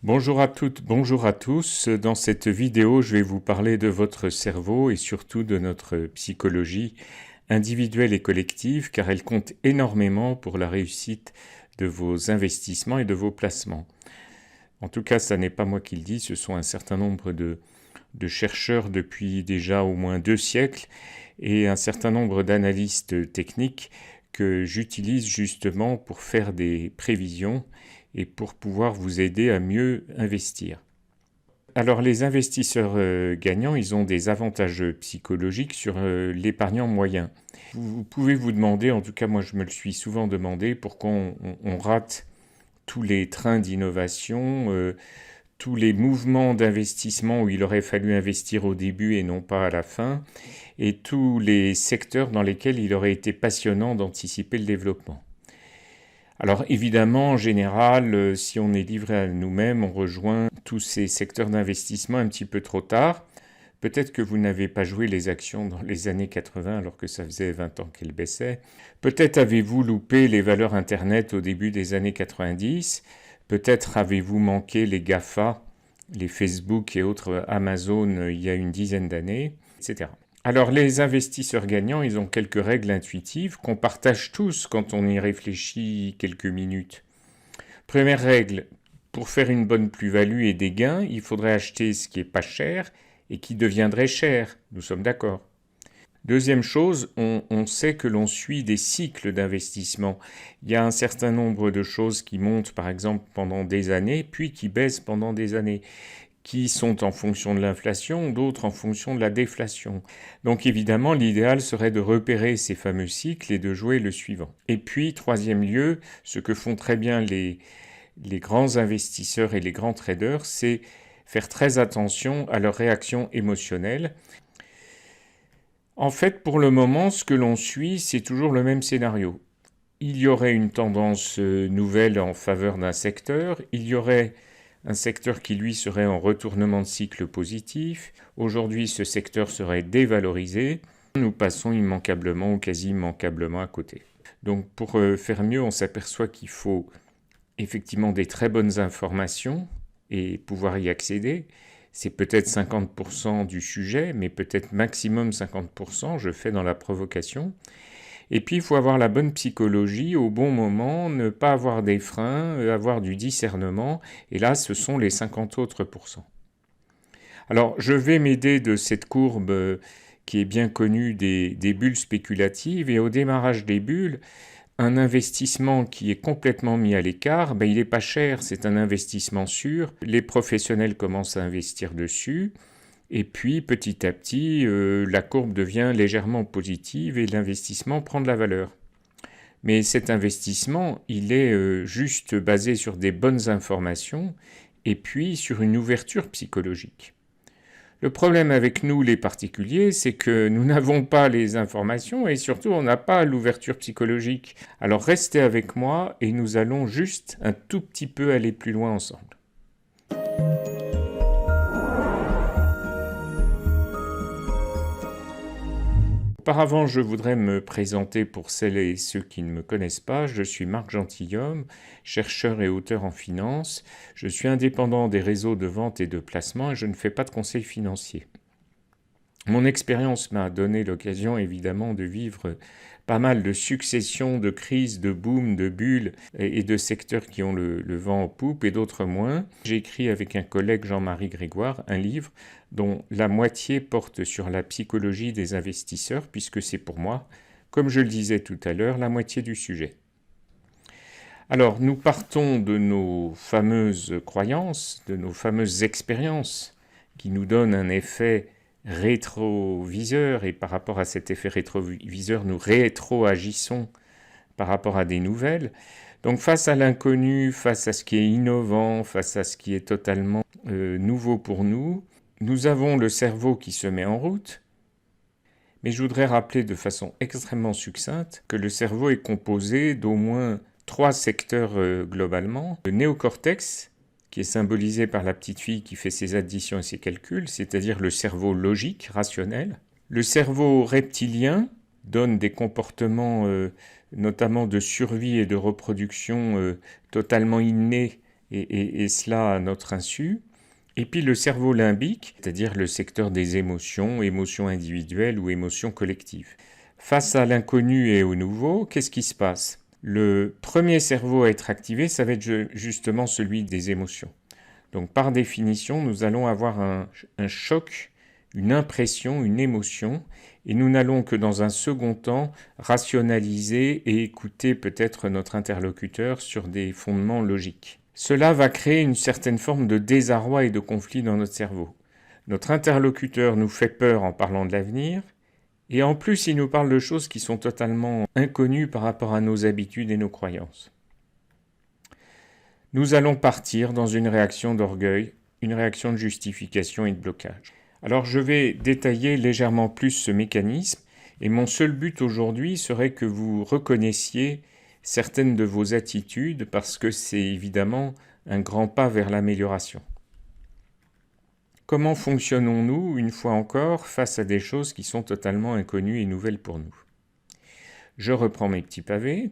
Bonjour à toutes, bonjour à tous. Dans cette vidéo, je vais vous parler de votre cerveau et surtout de notre psychologie individuelle et collective, car elle compte énormément pour la réussite de vos investissements et de vos placements. En tout cas, ça n'est pas moi qui le dis, ce sont un certain nombre de chercheurs depuis déjà au moins 2 siècles et un certain nombre d'analystes techniques que j'utilise justement pour faire des prévisions et pour pouvoir vous aider à mieux investir. Alors les investisseurs gagnants, ils ont des avantages psychologiques sur l'épargnant moyen. Vous pouvez vous demander, en tout cas moi je me le suis souvent demandé, pourquoi on rate tous les trains d'innovation, tous les mouvements d'investissement où il aurait fallu investir au début et non pas à la fin, et tous les secteurs dans lesquels il aurait été passionnant d'anticiper le développement. Alors évidemment, en général, si on est livré à nous-mêmes, on rejoint tous ces secteurs d'investissement un petit peu trop tard. Peut-être que vous n'avez pas joué les actions dans les années 80 alors que ça faisait 20 ans qu'elles baissaient. Peut-être avez-vous loupé les valeurs Internet au début des années 90. Peut-être avez-vous manqué les GAFA, les Facebook et autres Amazon il y a une dizaine d'années, etc. Alors les investisseurs gagnants, ils ont quelques règles intuitives qu'on partage tous quand on y réfléchit quelques minutes. Première règle, pour faire une bonne plus-value et des gains, il faudrait acheter ce qui est pas cher et qui deviendrait cher. Nous sommes d'accord. Deuxième chose, on sait que l'on suit des cycles d'investissement. Il y a un certain nombre de choses qui montent par exemple pendant des années, puis qui baissent pendant des années, qui sont en fonction de l'inflation, d'autres en fonction de la déflation. Donc évidemment, l'idéal serait de repérer ces fameux cycles et de jouer le suivant. Et puis, troisième lieu, ce que font très bien les grands investisseurs et les grands traders, c'est faire très attention à leur réaction émotionnelle. En fait, pour le moment, ce que l'on suit, c'est toujours le même scénario. Il y aurait une tendance nouvelle en faveur d'un secteur, il y aurait un secteur qui, lui, serait en retournement de cycle positif. Aujourd'hui, ce secteur serait dévalorisé. Nous passons immanquablement ou quasi immanquablement à côté. Donc, pour faire mieux, on s'aperçoit qu'il faut effectivement des très bonnes informations et pouvoir y accéder. C'est peut-être 50% du sujet, mais peut-être maximum 50%, je fais dans la provocation. Et puis, il faut avoir la bonne psychologie au bon moment, ne pas avoir des freins, avoir du discernement. Et là, ce sont les 50 autres pourcents. Alors, je vais m'aider de cette courbe qui est bien connue des bulles spéculatives. Et au démarrage des bulles, un investissement qui est complètement mis à l'écart, il n'est pas cher, c'est un investissement sûr. Les professionnels commencent à investir dessus. Et puis, petit à petit, la courbe devient légèrement positive et l'investissement prend de la valeur. Mais cet investissement, il est juste basé sur des bonnes informations et puis sur une ouverture psychologique. Le problème avec nous, les particuliers, c'est que nous n'avons pas les informations et surtout, on n'a pas l'ouverture psychologique. Alors, restez avec moi et nous allons juste un tout petit peu aller plus loin ensemble. Auparavant, je voudrais me présenter pour celles et ceux qui ne me connaissent pas. Je suis Marc Gentilhomme, chercheur et auteur en finance. Je suis indépendant des réseaux de vente et de placement et je ne fais pas de conseil financier. Mon expérience m'a donné l'occasion évidemment de vivre pas mal de successions, de crises, de booms, de bulles et de secteurs qui ont le vent en poupe et d'autres moins. J'ai écrit avec un collègue Jean-Marie Grégoire un livre dont la moitié porte sur la psychologie des investisseurs puisque c'est pour moi, comme je le disais tout à l'heure, la moitié du sujet. Alors nous partons de nos fameuses croyances, de nos fameuses expériences qui nous donnent un effet rétroviseur et par rapport à cet effet rétroviseur, nous rétroagissons par rapport à des nouvelles. Donc face à l'inconnu, face à ce qui est innovant, face à ce qui est totalement nouveau pour nous, nous avons le cerveau qui se met en route. Mais je voudrais rappeler de façon extrêmement succincte que le cerveau est composé d'au moins 3 secteurs globalement. Le néocortex, qui est symbolisé par la petite fille qui fait ses additions et ses calculs, c'est-à-dire le cerveau logique, rationnel. Le cerveau reptilien donne des comportements notamment de survie et de reproduction totalement innés et cela à notre insu. Et puis le cerveau limbique, c'est-à-dire le secteur des émotions, émotions individuelles ou émotions collectives. Face à l'inconnu et au nouveau, qu'est-ce qui se passe? Le premier cerveau à être activé, ça va être justement celui des émotions. Donc par définition, nous allons avoir un choc, une impression, une émotion, et nous n'allons que dans un second temps rationaliser et écouter peut-être notre interlocuteur sur des fondements logiques. Cela va créer une certaine forme de désarroi et de conflit dans notre cerveau. Notre interlocuteur nous fait peur en parlant de l'avenir, et en plus il nous parle de choses qui sont totalement inconnues par rapport à nos habitudes et nos croyances. Nous allons partir dans une réaction d'orgueil, une réaction de justification et de blocage. Alors je vais détailler légèrement plus ce mécanisme, et mon seul but aujourd'hui serait que vous reconnaissiez certaines de vos attitudes, parce que c'est évidemment un grand pas vers l'amélioration. Comment fonctionnons-nous, une fois encore, face à des choses qui sont totalement inconnues et nouvelles pour nous? Je reprends mes petits pavés.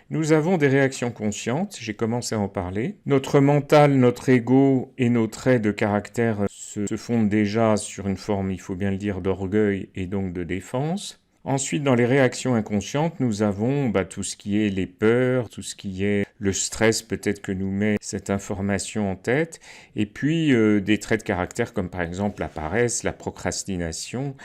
Nous avons des réactions conscientes, j'ai commencé à en parler. Notre mental, notre ego et nos traits de caractère se fondent déjà sur une forme, il faut bien le dire, d'orgueil et donc de défense. Ensuite, dans les réactions inconscientes, nous avons tout ce qui est les peurs, tout ce qui est le stress peut-être que nous met cette information en tête, et puis des traits de caractère comme par exemple la paresse, la procrastination,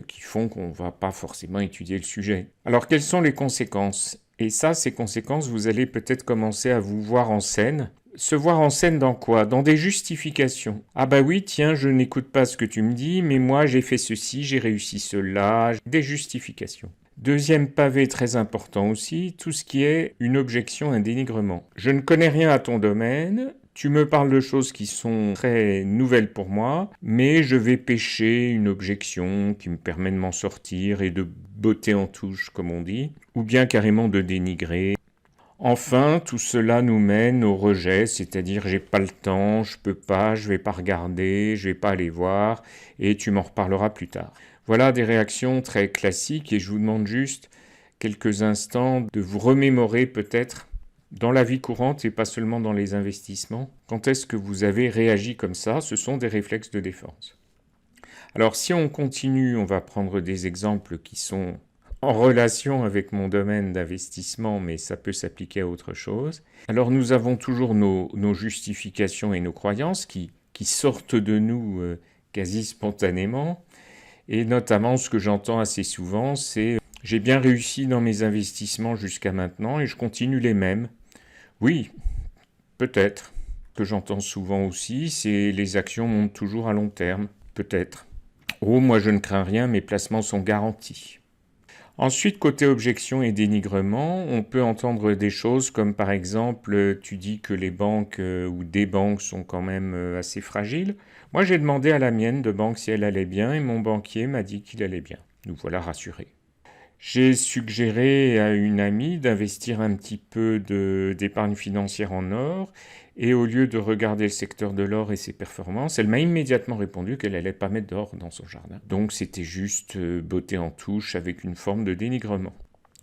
qui font qu'on ne va pas forcément étudier le sujet. Alors, quelles sont les conséquences ? Et ça, ces conséquences, vous allez peut-être commencer à vous voir en scène. Se voir en scène dans quoi? Dans des justifications. Ah bah oui, tiens, je n'écoute pas ce que tu me dis, mais moi j'ai fait ceci, j'ai réussi cela. Des justifications. Deuxième pavé très important aussi, tout ce qui est une objection, un dénigrement. Je ne connais rien à ton domaine, tu me parles de choses qui sont très nouvelles pour moi, mais je vais pêcher une objection qui me permet de m'en sortir et de botter en touche, comme on dit, ou bien carrément de dénigrer. Enfin, tout cela nous mène au rejet, c'est-à-dire j'ai pas le temps, je peux pas, je vais pas regarder, je vais pas aller voir, et tu m'en reparleras plus tard. Voilà des réactions très classiques, et je vous demande juste quelques instants de vous remémorer peut-être dans la vie courante et pas seulement dans les investissements. Quand est-ce que vous avez réagi comme ça? Ce sont des réflexes de défense. Alors si on continue, on va prendre des exemples qui sont en relation avec mon domaine d'investissement, mais ça peut s'appliquer à autre chose. Alors nous avons toujours nos justifications et nos croyances qui sortent de nous quasi spontanément. Et notamment ce que j'entends assez souvent, c'est « j'ai bien réussi dans mes investissements jusqu'à maintenant et je continue les mêmes ». Oui, peut-être. Ce que j'entends souvent aussi, c'est « les actions montent toujours à long terme ». Peut-être. « Oh, moi je ne crains rien, mes placements sont garantis ». Ensuite, côté objection et dénigrement, on peut entendre des choses comme par exemple, tu dis que les banques ou des banques sont quand même assez fragiles. Moi, j'ai demandé à la mienne de banque si elle allait bien et mon banquier m'a dit qu'il allait bien. Nous voilà rassurés. J'ai suggéré à une amie d'investir un petit peu d'épargne financière en or et au lieu de regarder le secteur de l'or et ses performances, elle m'a immédiatement répondu qu'elle n'allait pas mettre d'or dans son jardin. Donc c'était juste botter en touche avec une forme de dénigrement.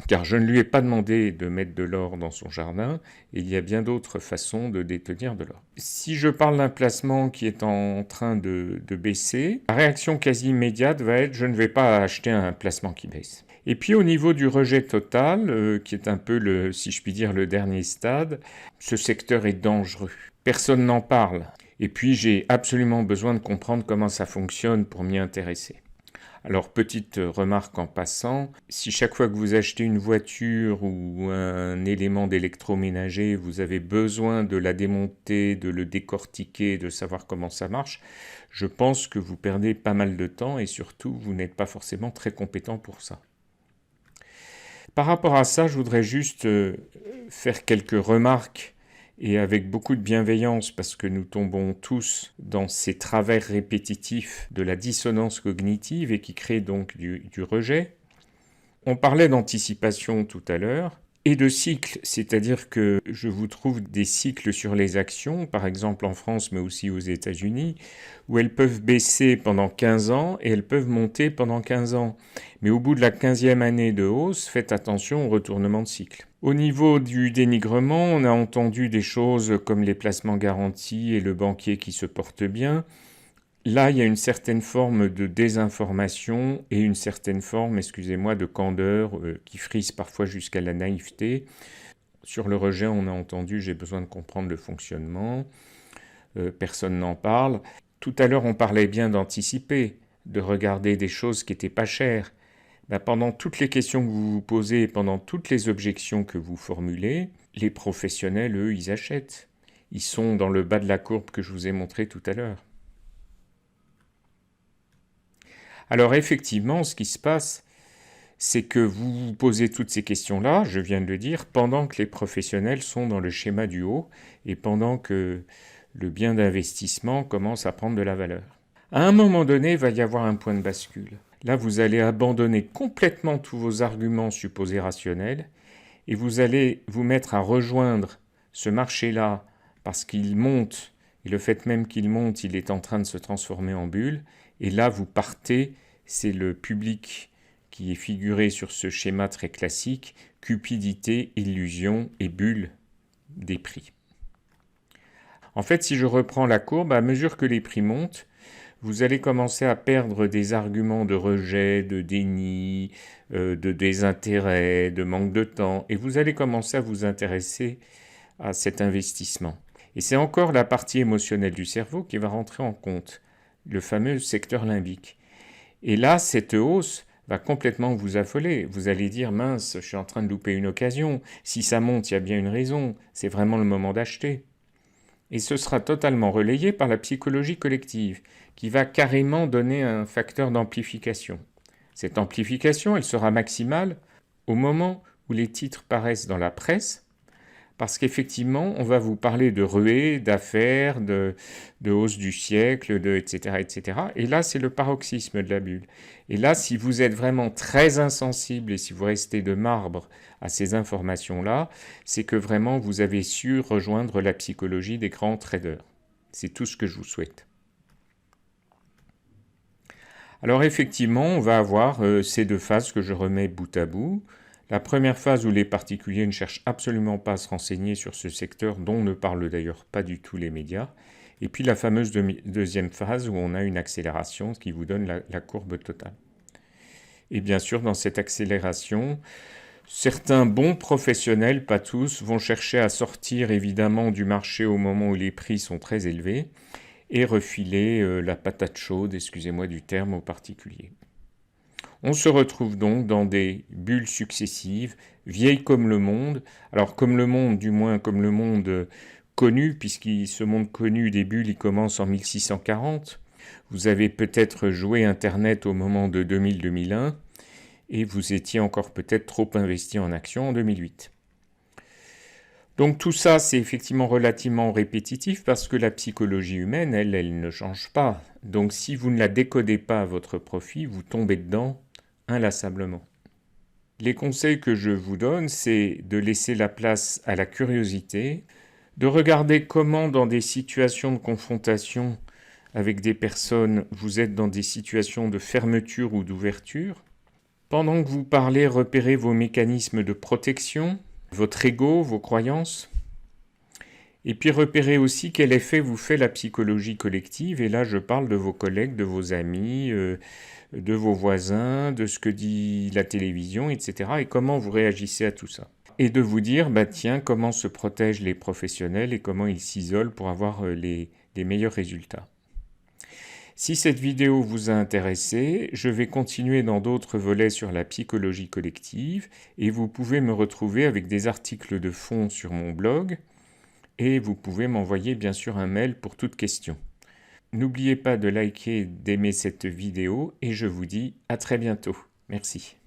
Car je ne lui ai pas demandé de mettre de l'or dans son jardin, et il y a bien d'autres façons de détenir de l'or. Si je parle d'un placement qui est en train de baisser, la réaction quasi immédiate va être « je ne vais pas acheter un placement qui baisse ». Et puis au niveau du rejet total, qui est un peu, si je puis dire, le dernier stade, ce secteur est dangereux. Personne n'en parle. Et puis j'ai absolument besoin de comprendre comment ça fonctionne pour m'y intéresser. Alors, petite remarque en passant, si chaque fois que vous achetez une voiture ou un élément d'électroménager, vous avez besoin de la démonter, de le décortiquer, de savoir comment ça marche, je pense que vous perdez pas mal de temps et surtout, vous n'êtes pas forcément très compétent pour ça. Par rapport à ça, je voudrais juste faire quelques remarques et avec beaucoup de bienveillance parce que nous tombons tous dans ces travers répétitifs de la dissonance cognitive et qui créent donc du rejet. On parlait d'anticipation tout à l'heure. et de cycles, c'est-à-dire que je vous trouve des cycles sur les actions, par exemple en France mais aussi aux États-Unis, où elles peuvent baisser pendant 15 ans et elles peuvent monter pendant 15 ans. Mais au bout de la 15e année de hausse, faites attention au retournement de cycle. Au niveau du dénigrement, on a entendu des choses comme les placements garantis et le banquier qui se porte bien. Là, il y a une certaine forme de désinformation et une certaine forme, excusez-moi, de candeur qui frise parfois jusqu'à la naïveté. Sur le rejet, on a entendu « j'ai besoin de comprendre le fonctionnement », personne n'en parle. Tout à l'heure, on parlait bien d'anticiper, de regarder des choses qui n'étaient pas chères. Pendant toutes les questions que vous vous posez, pendant toutes les objections que vous formulez, les professionnels, eux, ils achètent. Ils sont dans le bas de la courbe que je vous ai montré tout à l'heure. Alors effectivement, ce qui se passe, c'est que vous vous posez toutes ces questions-là, je viens de le dire, pendant que les professionnels sont dans le schéma du haut et pendant que le bien d'investissement commence à prendre de la valeur. À un moment donné, il va y avoir un point de bascule. Là, vous allez abandonner complètement tous vos arguments supposés rationnels et vous allez vous mettre à rejoindre ce marché-là parce qu'il monte, et le fait même qu'il monte, il est en train de se transformer en bulle, et là, vous partez, c'est le public qui est figuré sur ce schéma très classique, cupidité, illusion et bulle des prix. En fait, si je reprends la courbe, à mesure que les prix montent, vous allez commencer à perdre des arguments de rejet, de déni, de désintérêt, de manque de temps, et vous allez commencer à vous intéresser à cet investissement. Et c'est encore la partie émotionnelle du cerveau qui va rentrer en compte, le fameux secteur limbique. Et là, cette hausse va complètement vous affoler. Vous allez dire, mince, je suis en train de louper une occasion. Si ça monte, il y a bien une raison. C'est vraiment le moment d'acheter. Et ce sera totalement relayé par la psychologie collective, qui va carrément donner un facteur d'amplification. Cette amplification, elle sera maximale au moment où les titres paraissent dans la presse, parce qu'effectivement, on va vous parler de ruées, d'affaires, de hausse du siècle, etc., etc. Et là, c'est le paroxysme de la bulle. Et là, si vous êtes vraiment très insensible et si vous restez de marbre à ces informations-là, c'est que vraiment vous avez su rejoindre la psychologie des grands traders. C'est tout ce que je vous souhaite. Alors effectivement, on va avoir ces deux phases que je remets bout à bout. La première phase où les particuliers ne cherchent absolument pas à se renseigner sur ce secteur dont ne parlent d'ailleurs pas du tout les médias. Et puis la fameuse deuxième phase où on a une accélération qui vous donne la courbe totale. Et bien sûr, dans cette accélération, certains bons professionnels, pas tous, vont chercher à sortir évidemment du marché au moment où les prix sont très élevés et refiler la patate chaude, excusez-moi du terme, aux particuliers. On se retrouve donc dans des bulles successives, vieilles comme le monde. Alors comme le monde, du moins comme le monde connu, puisque ce monde connu des bulles, il commence en 1640. Vous avez peut-être joué Internet au moment de 2000-2001, et vous étiez encore peut-être trop investi en actions en 2008. Donc tout ça, c'est effectivement relativement répétitif parce que la psychologie humaine, elle ne change pas. Donc si vous ne la décodez pas à votre profit, vous tombez dedans inlassablement. Les conseils que je vous donne, c'est de laisser la place à la curiosité, de regarder comment dans des situations de confrontation avec des personnes, vous êtes dans des situations de fermeture ou d'ouverture. Pendant que vous parlez, repérez vos mécanismes de protection, votre ego, vos croyances. Et puis repérez aussi quel effet vous fait la psychologie collective. Et là, je parle de vos collègues, de vos amis, de vos voisins, de ce que dit la télévision, etc. Et comment vous réagissez à tout ça. Et de vous dire, tiens, comment se protègent les professionnels et comment ils s'isolent pour avoir les meilleurs résultats. Si cette vidéo vous a intéressé, je vais continuer dans d'autres volets sur la psychologie collective et vous pouvez me retrouver avec des articles de fond sur mon blog et vous pouvez m'envoyer bien sûr un mail pour toute question. N'oubliez pas de liker, d'aimer cette vidéo et je vous dis à très bientôt. Merci.